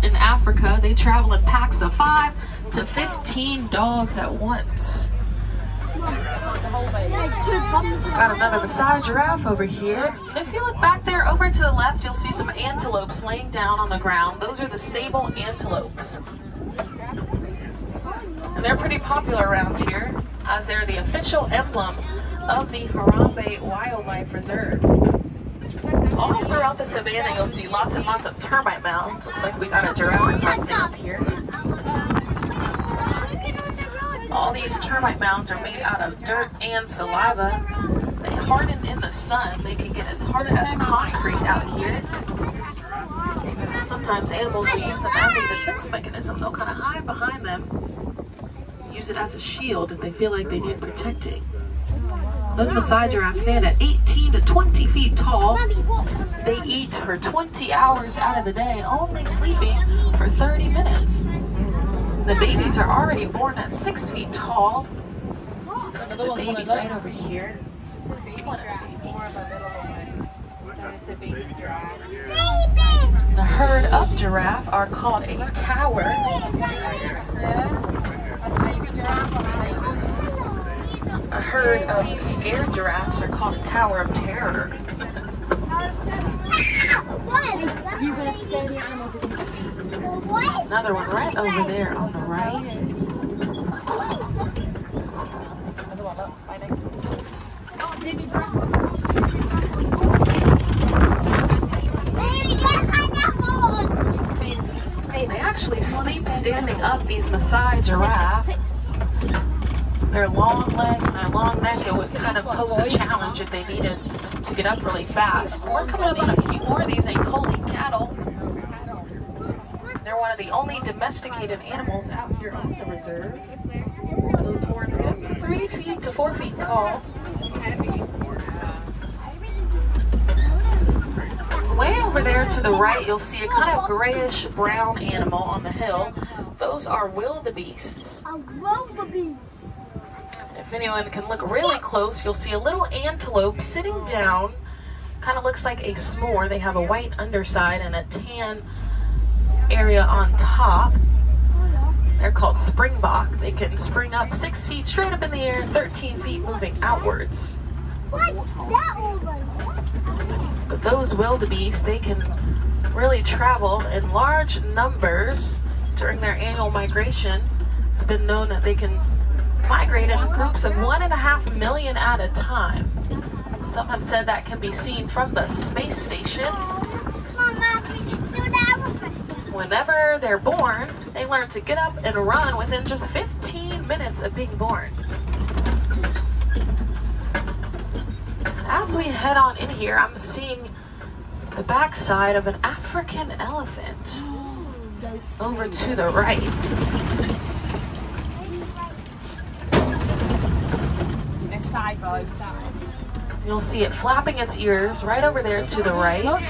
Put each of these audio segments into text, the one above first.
out in Africa, they travel in packs of 5 to 15 dogs at once. Got another Maasai giraffe over here. If you look back there over to the left, you'll see some antelopes laying down on the ground. Those are the sable antelopes. And they're pretty popular around here, as they're the official emblem of the Harambe Wildlife Reserve. All throughout the savannah, you'll see lots and lots of termite mounds. Looks like we got a giraffe crossing up here. All these termite mounds are made out of dirt and saliva. They harden in the sun. They can get as hard as concrete out here. So sometimes animals will use them as a defense mechanism. They'll kind of hide behind them, use it as a shield if they feel like they need protecting. Those Maasai giraffes stand at 18 to 20 feet tall. They eat for 20 hours out of the day, only sleeping for 30 minutes. The babies are already born at 6 feet tall. The baby right over here. The herd of giraffe are called a tower. A herd of scared giraffes are called a tower of terror. Another one right over there on the right. They actually sleep standing up, these Maasai giraffes. Their long legs and their long neck, it would kind of pose a challenge if they needed to get up really fast. We're coming up on a few more of these Ankole cattle. They're one of the only domesticated animals out here on the reserve. Those horns get up to 3 feet to 4 feet tall. Way over there to the right, you'll see a kind of grayish brown animal on the hill. Those are wildebeests. If anyone can look really close, you'll see a little antelope sitting down. Kind of looks like a s'more. They have a white underside and a tan area on top. They're called springbok. They can spring up 6 feet straight up in the air, 13 feet moving outwards. But those wildebeest, they can really travel in large numbers during their annual migration. It's been known that they can migrate in groups of 1.5 million at a time. Some have said that can be seen from the space station. Whenever they're born, they learn to get up and run within just 15 minutes of being born. As we head on in here, I'm seeing the backside of an African elephant over to the right. You'll see it flapping its ears right over there to the right. Look,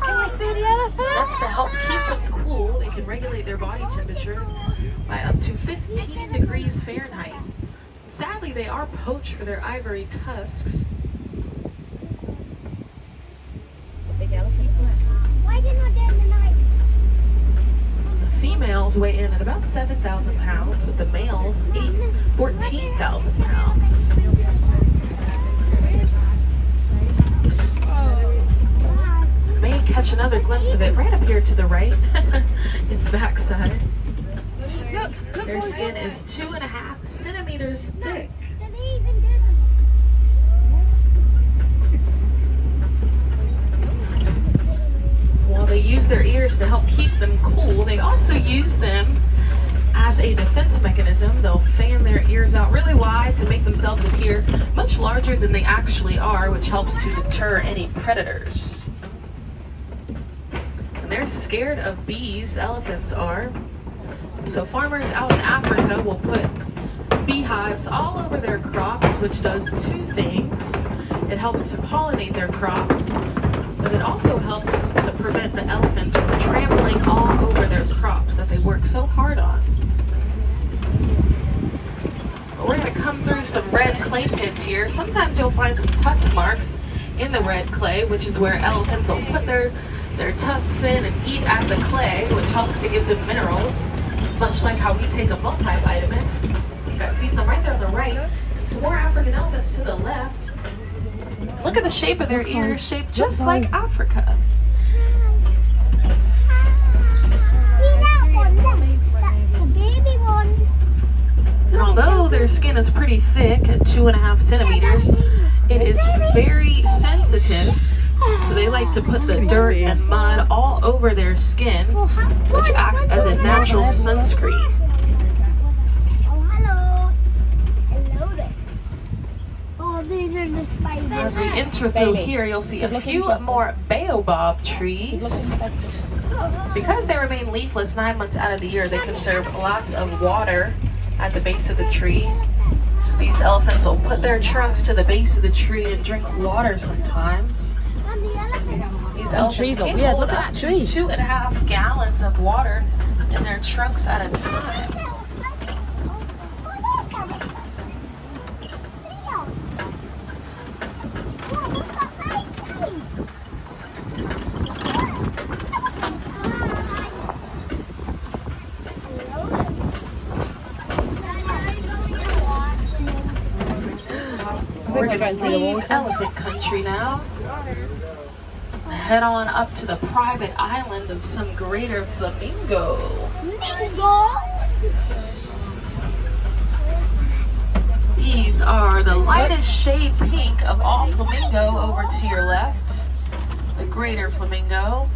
can we see the elephant? That's to help keep them cool. They can regulate their body temperature by up to 15 degrees Fahrenheit. Sadly, they are poached for their ivory tusks. Big elephants. Why didn't I get in the night? The females weigh in at about 7,000 pounds, with the males 14,000 pounds. May catch another glimpse of it right up here to the right. Its backside. Their skin is 2.5 centimeters thick. While they use their ears to help keep them cool, they also use them as a defense mechanism. They'll fan their ears out really wide to make themselves appear much larger than they actually are, which helps to deter any predators. And they're scared of bees, elephants are. So farmers out in Africa will put beehives all over their crops, which does two things. It helps to pollinate their crops, but it also helps to prevent the elephants from trampling all over their crops that they work so hard on. But we're going to come through some red clay pits here. Sometimes you'll find some tusk marks in the red clay, which is where elephants will put their their tusks in and eat at the clay, which helps to give them minerals, much like how we take a multivitamin. You guys see some right there on the right, and some more African elephants to the left. Look at the shape of their ears, shaped just like Africa. And although their skin is pretty thick at 2.5 centimeters, it is very sensitive. So they like to put the dirt and mud all over their skin, which acts as a natural sunscreen. Oh, hello. Hello there. Oh, these are the spiders. As we enter through here, you'll see a few more baobab trees. Because they remain leafless 9 months out of the year, they conserve lots of water at the base of the tree. So these elephants will put their trunks to the base of the tree and drink water sometimes. These elephants can hold up to 2.5 gallons of water in their trunks at a time. We're going to leave elephant country now. Head on up to the private island of some greater flamingo. These are the lightest shade pink of all flamingo over to your left. The greater flamingo.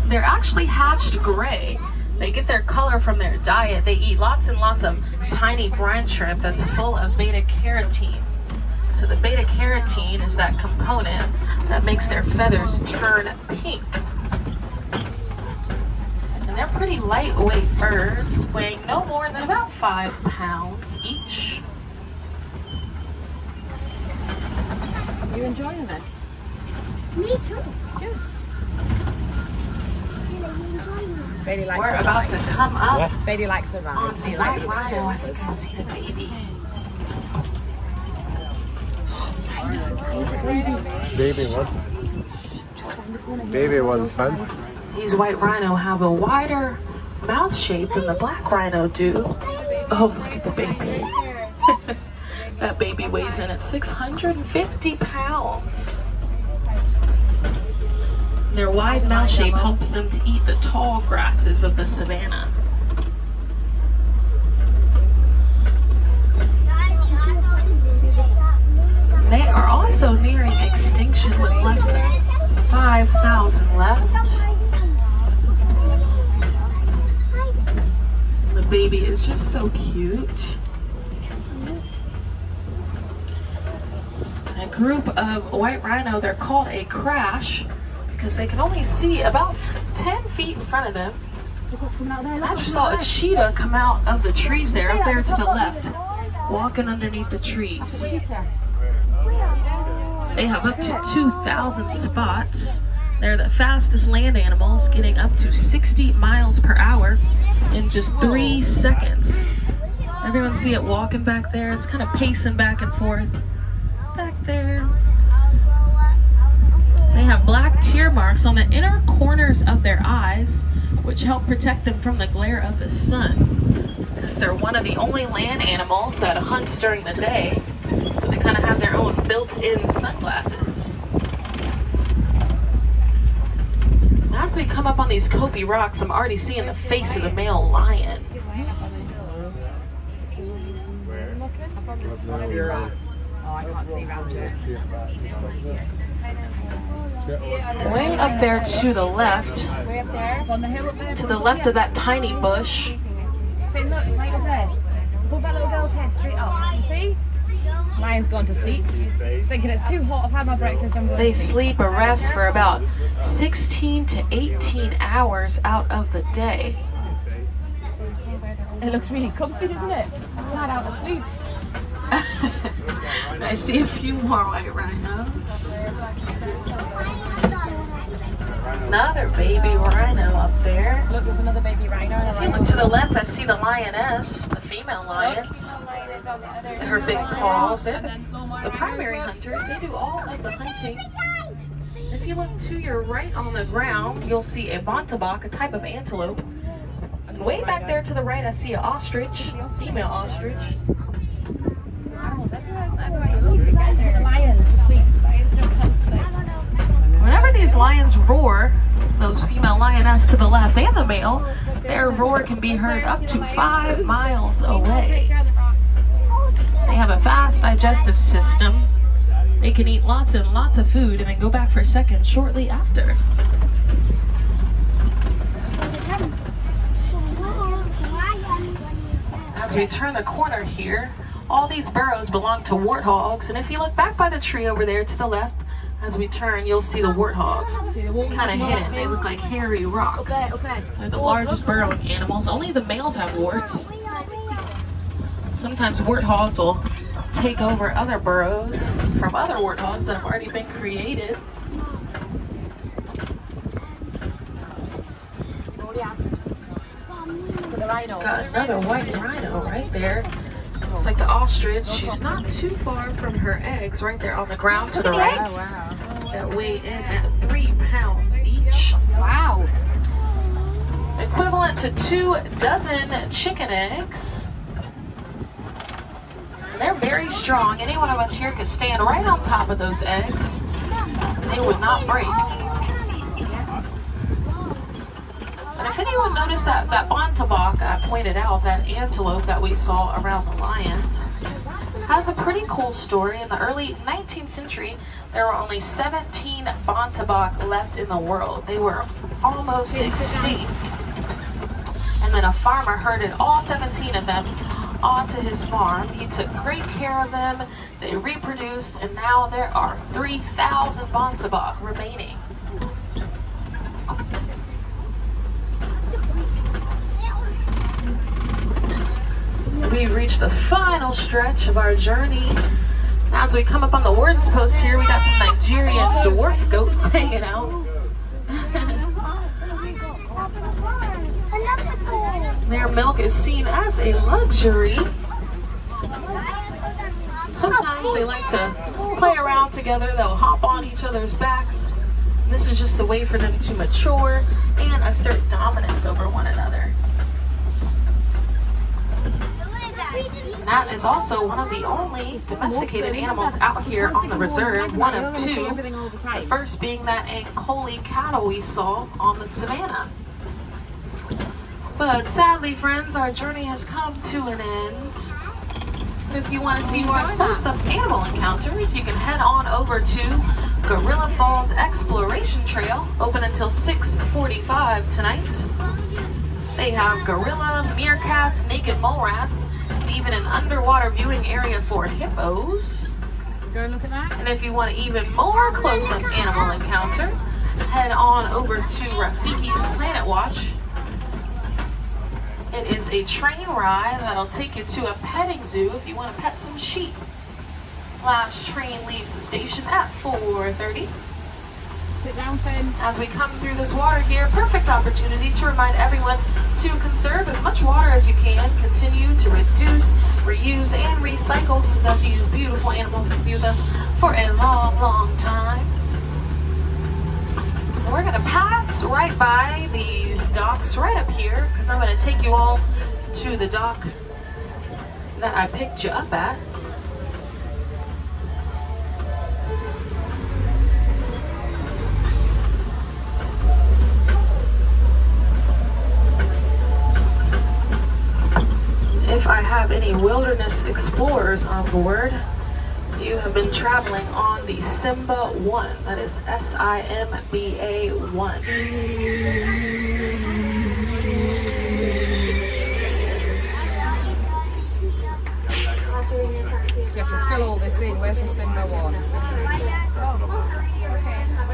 They're actually hatched gray. They get their color from their diet. They eat lots and lots of tiny brine shrimp that's full of beta-carotene. So the beta-carotene is that component that makes their feathers turn pink. And they're pretty lightweight birds, weighing no more than about 5 pounds each. You enjoying this? Me too. Good. Bailey likes We're the about to rides. come up Bailey likes the on rides. the She likes white the rhino. I experiences. can see the baby. Baby wasn't fun. These white rhino have a wider mouth shape than the black rhino do. Oh, look at the baby. That baby weighs in at 650 pounds. Their wide mouth shape helps them to eat the tall grasses of the savanna. They are also nearing extinction with less than 5,000 left. The baby is just so cute. A group of white rhino, they're called a crash because they can only see about 10 feet in front of them. I just saw a cheetah come out of the trees there, up there to the left, walking underneath the trees. They have up to 2,000 spots. They're the fastest land animals, getting up to 60 miles per hour in just 3 seconds. Everyone see it walking back there? It's kind of pacing back and forth. Back there. They have black tear marks on the inner corners of their eyes, which help protect them from the glare of the sun. Because they're one of the only land animals that hunts during the day. So they kind of have their own built-in sunglasses. As we come up on these Kopi rocks, I'm already seeing the face of the male lion. Oh, I can't see around it. Way up there to the left, Way up there, on the hill up there. to the left of that tiny bush, Finn, look, right up there. Above that little girl's head, straight up. You see? Lion's gone to sleep. Thinking it's too hot. I've had my breakfast. I'm going they to sleep. sleep or rest for about 16 to 18 hours out of the day. It looks really comfy, doesn't it? I'm not out asleep. I see a few more white rhinos. Another baby rhino up there. Look, there's another baby rhino. If you look to the left, I see the lioness, the female lions. Her big paws. They're the primary hunters. They do all of the hunting. If you look to your right on the ground, you'll see a bontebok, a type of antelope. And way back there to the right, I see an ostrich, female ostrich. Animals everywhere you look. The lions asleep. Whenever these lions roar, those female lioness to the left and the male, their roar can be heard up to 5 miles away. They have a fast digestive system. They can eat lots and lots of food and then go back for seconds shortly after. As we turn the corner here, all these burrows belong to warthogs, and if you look back by the tree over there to the left, as we turn, you'll see the warthog. Kind of hidden. They look like hairy rocks. They're the largest burrowing animals. Only the males have warts. Sometimes warthogs will take over other burrows from other warthogs that have already been created. Nobody asked. The rhino. Got another white rhino right there. It's like the ostrich. She's not too far from her eggs right there on the ground to the right. That weigh in at 3 pounds each. Wow. Equivalent to 2 dozen chicken eggs. And they're very strong. Any one of us here could stand right on top of those eggs. And they would not break. And if anyone noticed that bontebok I pointed out, that antelope that we saw around the lions, has a pretty cool story. In the early 19th century, there were only 17 bontebok left in the world. They were almost extinct. And then a farmer herded all 17 of them onto his farm. He took great care of them. They reproduced, and now there are 3,000 bontebok remaining. We've reached the final stretch of our journey. As we come up on the warden's post here, we got some Nigerian dwarf goats hanging out. Their milk is seen as a luxury. Sometimes they like to play around together. They'll hop on each other's backs. And this is just a way for them to mature and assert dominance over one another. And that is also one of the only domesticated animals out here on the reserve, one of 2. The first being that Ankole cattle we saw on the savannah. But sadly, friends, our journey has come to an end. If you want to see more close-up animal encounters, you can head on over to Gorilla Falls Exploration Trail, open until 6:45 tonight. They have gorilla, meerkats, naked mole rats, and even an underwater viewing area for hippos. Go and look at that. And if you want an even more close-up animal encounter, head on over to Rafiki's Planet Watch. It is a train ride that'll take you to a petting zoo if you want to pet some sheep. Last train leaves the station at 4:30. Sit down, Finn. As we come through this water here, perfect opportunity to remind everyone to conserve as much water as you can, continue to reduce, reuse, and recycle so that these beautiful animals can be with us for a long, long time. We're going to pass right by these docks right up here because I'm going to take you all to the dock that I picked you up at. If I have any wilderness explorers on board, you have been traveling on the Simba 1. That is SIMBA 1. You have to fill all this in. Where's the Simba 1?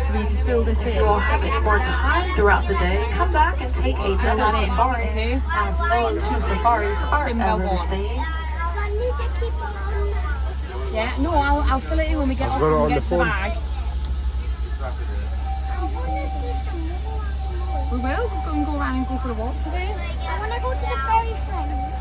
So we need to fill this If in. you will have any more time throughout the day, come back and take another safari, as no 2 safaris are ever the same. Yeah, no, I'll fill it in when we get off got it and on get the to the phone. bag. We will. We'll go and go around and go for a walk today. I want to go to the fairy friends.